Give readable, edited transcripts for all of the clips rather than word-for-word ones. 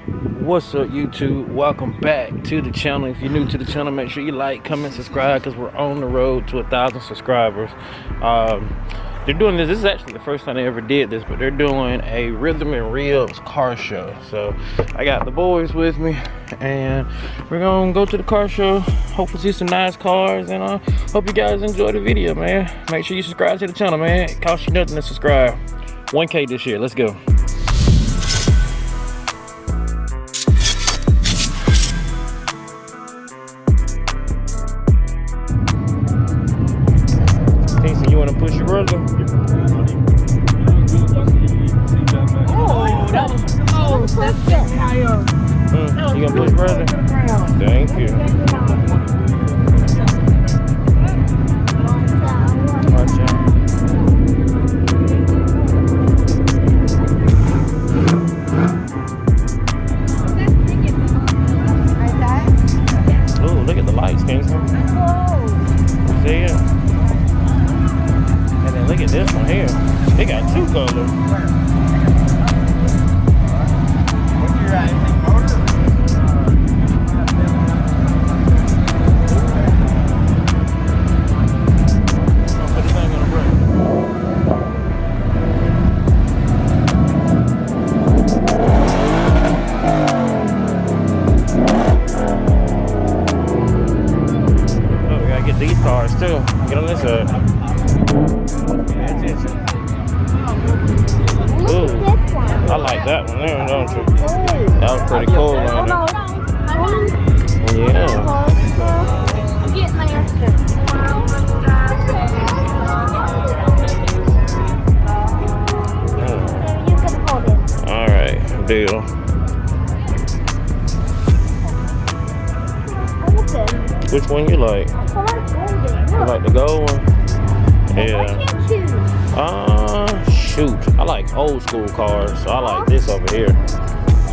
What's up, YouTube? Welcome back to the channel. If you're new to the channel, make sure you like, comment, subscribe, because we're on the road to 1,000 subscribers. They're doing this is actually the first time they ever did this, but they're doing a Rhythm and Ribs car show. So I got the boys with me and we're gonna go to the car show, hopefully see some nice cars, and hope you guys enjoy the video, man. Make sure you subscribe to the channel, man. It costs you nothing to subscribe. 1K this year. Let's go. You want to push your brother? Oh, that was close. That's just higher. You gonna push brother? Thank you. Watch out. Oh, look at the lights, Kingston. See it? And then look at this one here. They got two colors. What you riding? Motor? Put the thing on the brake. Oh, we gotta get these cars too. Get on this side. Ooh, I like that one there, don't you? That was pretty cool, man. Yeah. I'm getting there. You can hold it. Alright, deal. Which one you like? You like the gold one? Yeah. Shoot. I like old school cars, so I like this over here.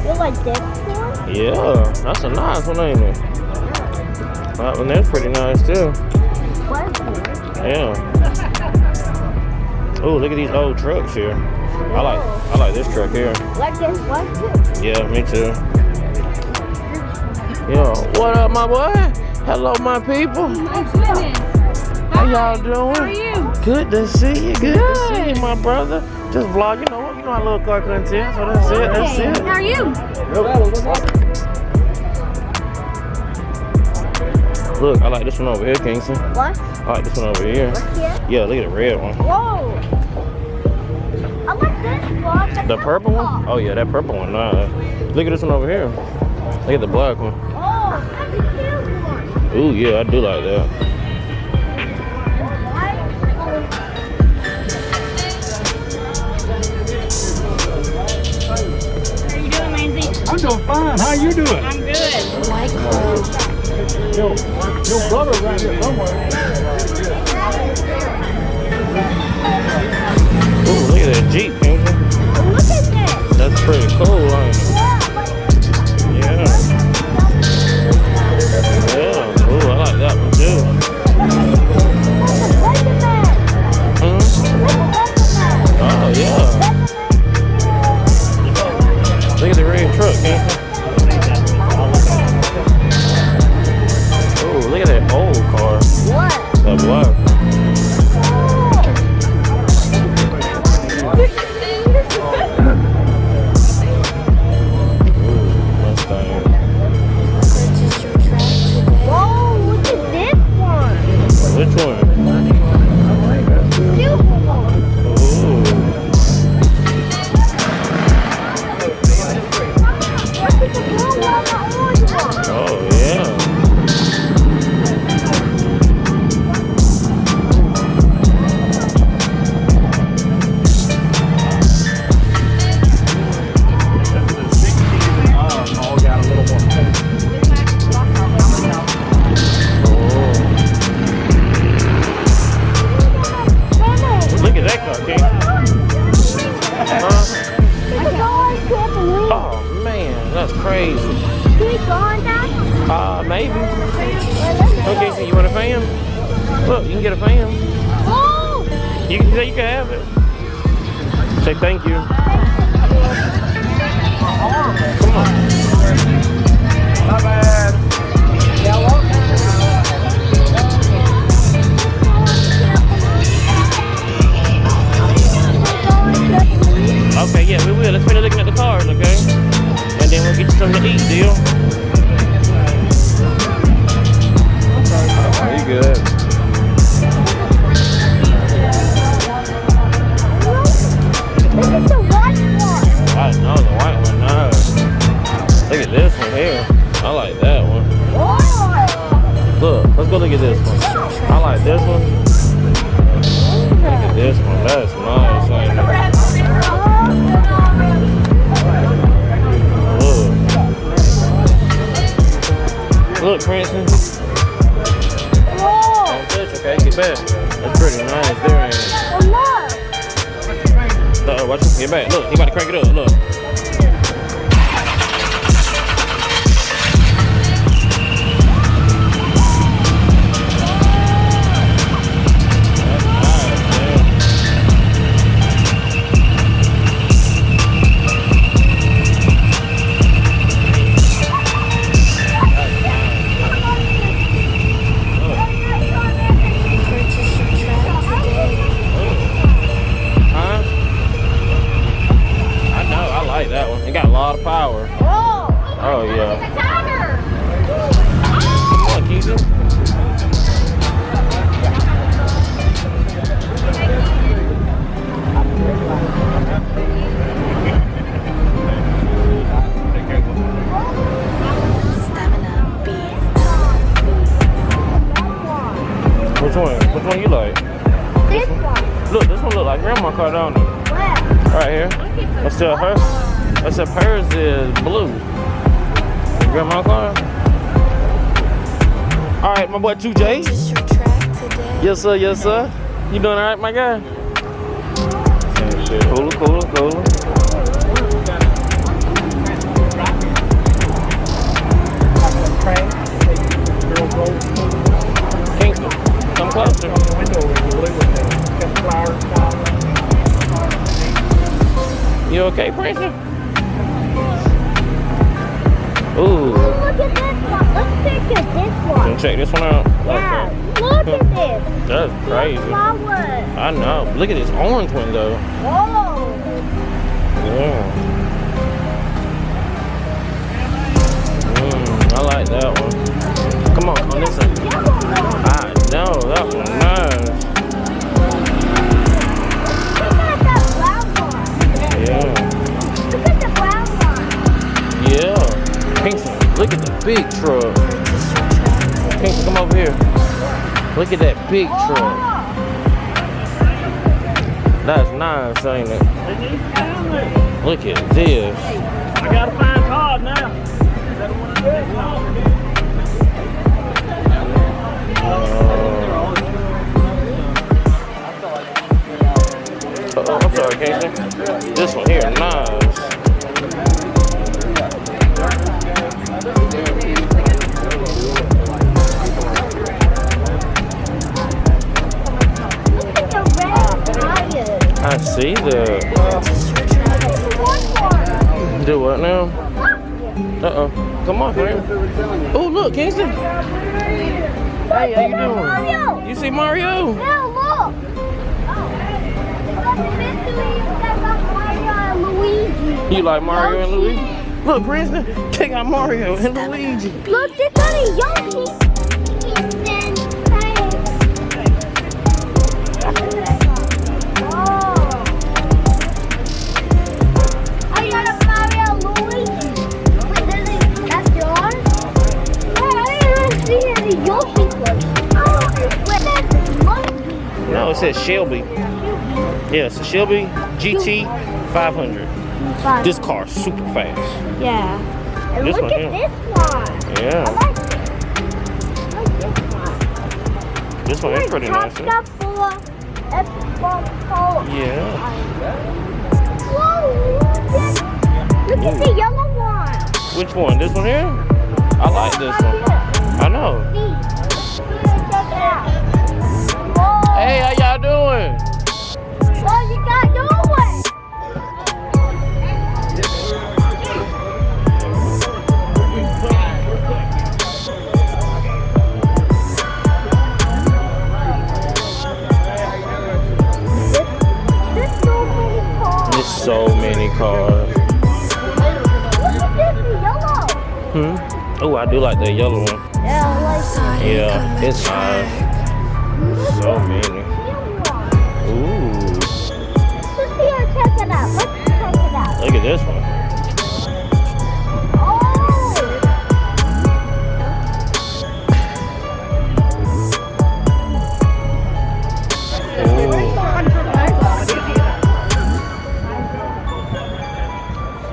You like this one? Yeah, that's a nice one, ain't it? That one there's pretty nice too. Yeah. Oh, look at these old trucks here. I like this truck here. Like this one too? Yeah, me too. Yo, what up, my boy? Hello, my people. How y'all doing? How are you? Good to see you. Good to see you, my brother. Just vlog. You know what? You know I love car content, so that's it. That's it. How are you? Look, I like this one over here, Kingston. What? I like this one over here. Here? Yeah, look at the red one. Whoa! I like this one. The purple one? Oh yeah, that purple one. Look at this one over here. Look at the black one. Oh, that's a cute one. Ooh, yeah, I do like that. I'm doing fine. How you doing? I'm good. Your brother right here somewhere. Ooh, look at that Jeep, Kingston. Look at this. That's pretty cool, ain't it? Yeah. Yeah. Ooh, I like that one too. Oh yeah. Look at the red truck, Kingston. Oh, look at that old car. What? That black. Ooh, Mustang. Whoa, look at this one. Which one? Silver one. Ooh. Oh, yeah. Look at that car, King. Oh, man, that's crazy. Maybe. Okay, so you want a fan? Look, you can get a fan. Oh! You can have it. Say thank you. Come on. something to eat, deal? Oh, you good. Look at the white one. I know the white one, nice. Look at this one here. I like that one. Oh. Look, let's go look at this one. I like this one. Look at this one. That's nice, ain't it? Look, Princeton. Whoa. Don't touch, okay? Get back. That's pretty nice there, ain't it? Oh, Watch him. Get back. Look, he about to crank it up. Look. Power. Oh yeah. Come on, Keegan. Which one? Which one you like? This one. Look, this one look like grandma car, don't it? Where? Right here. Let's tell her. Except hers is blue. Grandma car. All right, my boy 2J. Yes, sir. Yes, sir. You doing all right, my guy? Cooler, cooler, cooler. Kingston, come closer. You okay, Princeton? Ooh. Look at this one. Let's check this one. Check this one out. Yeah. Okay. Look at this. That's crazy. Flowers. I know. Look at this orange one though. Whoa. Yeah. I like that one. Come on this one. I know that one. Nice. Look at that brown one. Yeah. Look at the brown one. Yeah. Kingston, look at the big truck. Kingston, come over here. Look at that big truck. That's nice, ain't it? Look at this. I gotta find cars now. I'm sorry, Kingston. This one here, nice. I see that. Do what now? Uh-oh. Come on, friend. Oh, look, Kingston. Hey, how you doing? You see Mario? Yeah, look. You like Mario and Luigi? Look, Princeton, they got Mario and Luigi. Look, they got a Yoshi. I got a Mario Luigi. Wait, that's yours? Wait, I didn't see any Yoshi clips. Oh, wait, that's Monkey. No, it says Shelby. Yeah, it's a Shelby GT 500. This car's super fast. Yeah. And This look one, at yeah. this one. Yeah. I like it. I like this one. This one is pretty nice. Top stuff full of Xbox. Yeah. Whoa, look at the yellow one. Which one? This one here? I like this one. I know. Check it out. Whoa. Hey, how y'all doing? What you got doing? There's so many cars. So many cars. Look at this yellow. Oh, I do like that yellow one. Yeah, I like that. Yeah, it's nice. So many. Ooh, Let's here, check it out. Let's check it out. look at this one.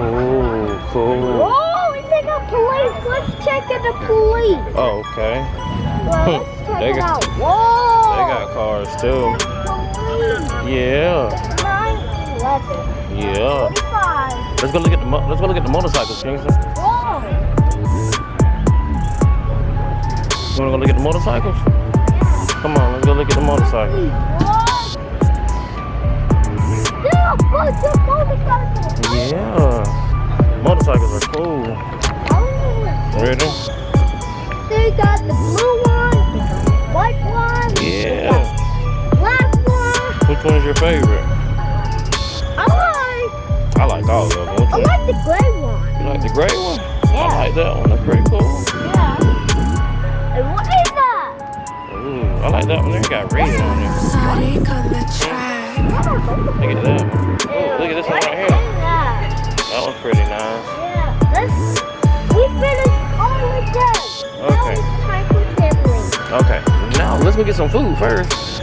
Oh! Cool. Oh, we got police. Let's check in the police. Oh, okay. Well, let's check They it got- out. Whoa! They got cars too. Police. Yeah. 911. Yeah. 45. Let's go look at the motorcycles, Kingston. Whoa! You wanna go look at the motorcycles? Come on, let's go look at the motorcycles. Yeah, good motorcycle. Yeah. Motorcycles are cool. Ready? They got the blue one, the white one, Yeah. the black one. Which one is your favorite? I I like all of them. Which one? like the gray one. You like the gray one? Yeah. I like that one. That's pretty cool. Yeah. And what is that? Ooh, I like that one. They got red on it. Look at that. Ooh, look at this one right here. Yeah. That one's pretty nice. Yeah. We finished all of that. Okay. Now it's time for sampling. Okay. Now let's go get some food first.